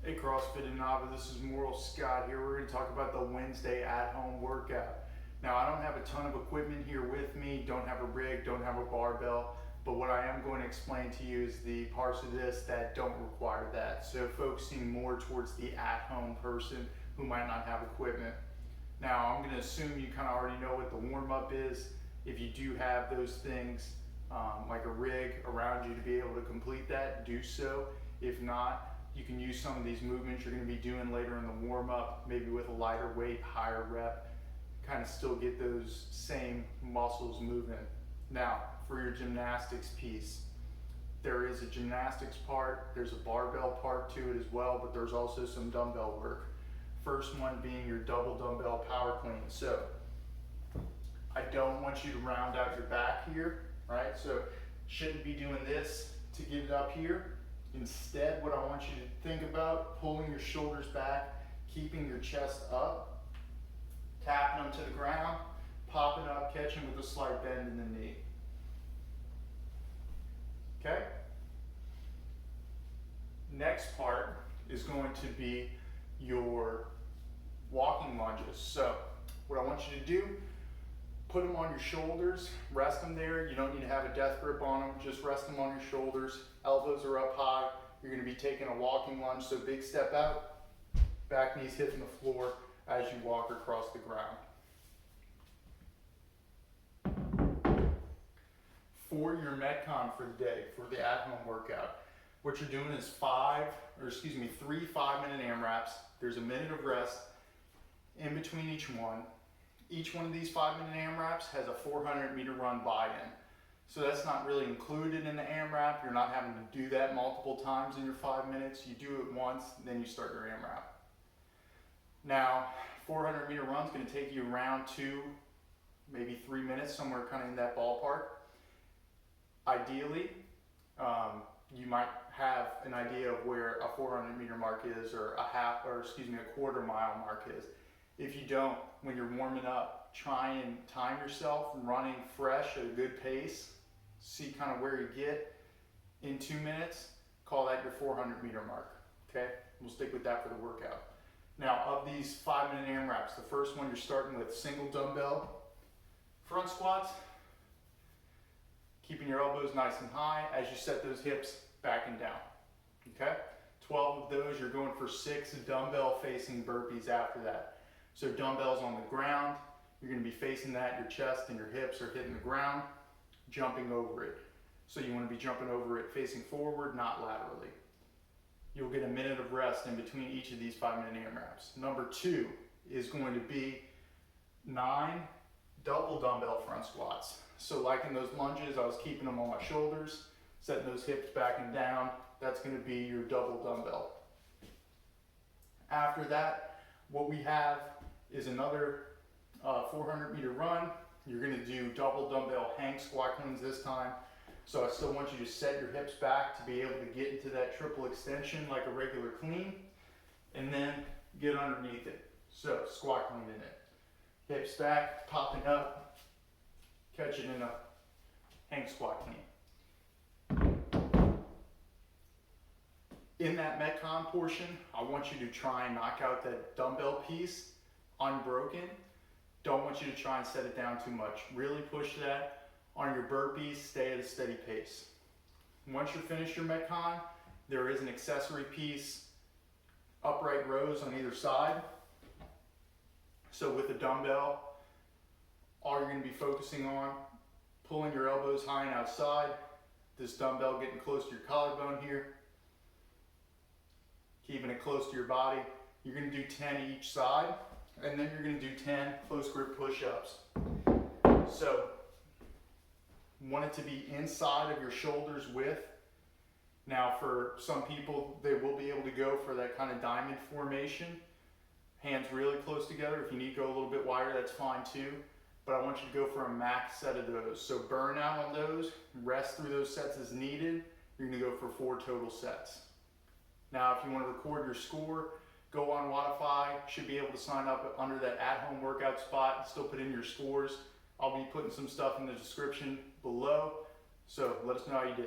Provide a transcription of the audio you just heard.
Hey CrossFit Anavah, this is Moral Scott here. We're going to talk about the Wednesday at-home workout. Now I don't have a ton of equipment here with me, don't have a rig, don't have a barbell, but what I am going to explain to you is the parts of this that don't require that. So focusing more towards the at-home person who might not have equipment. Now I'm going to assume you kind of already know what the warm-up is. If you do have those things like a rig around you to be able to complete that, do so. If not, you can use some of these movements you're going to be doing later in the warm-up, maybe with a lighter weight, higher rep, kind of still get those same muscles moving. Now, for your gymnastics piece, there is a gymnastics part, there's a barbell part to it as well, but there's also some dumbbell work. First one being your double dumbbell power clean. So, I don't want you to round out your back here, right? So, shouldn't be doing this to get it up here. Instead, what I want you to think about, pulling your shoulders back, keeping your chest up, tapping them to the ground, popping up, catching with a slight bend in the knee. Okay? Next part is going to be your walking lunges. So, what I want you to do, put them on your shoulders, rest them there. You don't need to have a death grip on them, just rest them on your shoulders. Elbows are up high. You're going to be taking a walking lunge, so big step out, back knees hitting the floor as you walk across the ground. For your Metcon for the day, for the at-home workout, what you're doing is 3 5-minute AMRAPs. There's a minute of rest in between each one. Each one of these 5-minute AMRAPs has a 400-meter run buy-in. So that's not really included in the AMRAP. You're not having to do that multiple times in your 5 minutes. You do it once, then you start your AMRAP. Now, 400-meter run is going to take you around 2, maybe 3 minutes, somewhere kind of in that ballpark. Ideally, you might have an idea of where a 400-meter mark is, or a quarter mile mark is. If you don't, when you're warming up, try and time yourself running fresh at a good pace. See kind of where you get in 2 minutes. Call that your 400-meter mark. Okay, we'll stick with that for the workout. Now, of these 5-minute AMRAPs, the first one you're starting with single dumbbell front squats, keeping your elbows nice and high as you set those hips back and down. Okay, 12 of those. You're going for 6 dumbbell facing burpees after that. So dumbbells on the ground, you're going to be facing that, your chest and your hips are hitting the ground, jumping over it. So you want to be jumping over it facing forward, not laterally. You'll get a minute of rest in between each of these 5-minute AMRAPs. Number 2 is going to be 9 double dumbbell front squats. So like in those lunges, I was keeping them on my shoulders, setting those hips back and down. That's going to be your double dumbbell. After that, what we have is another 400-meter run. You're going to do double dumbbell hang squat cleans this time. So I still want you to set your hips back to be able to get into that triple extension like a regular clean, and then get underneath it. So squat clean in it. Hips back, popping up, catch it in a hang squat clean. In that Metcon portion, I want you to try and knock out that dumbbell piece unbroken. Don't want you to try and set it down too much. Really push that. On your burpees, stay at a steady pace. Once you're finished your Metcon, there is an accessory piece, upright rows on either side. So with the dumbbell, all you're going to be focusing on, pulling your elbows high and outside, this dumbbell getting close to your collarbone here, keeping it close to your body. You're going to do 10 each side, and then you're going to do 10 close grip push-ups. So, want it to be inside of your shoulders width. Now for some people, they will be able to go for that kind of diamond formation. Hands really close together. If you need to go a little bit wider, that's fine too. But I want you to go for a max set of those. So burn out on those, rest through those sets as needed. You're going to go for 4 total sets. Now if you want to record your score, go on Wodify. Should be able to sign up under that at-home workout spot and still put in your scores. I'll be putting some stuff in the description below, so let us know how you did.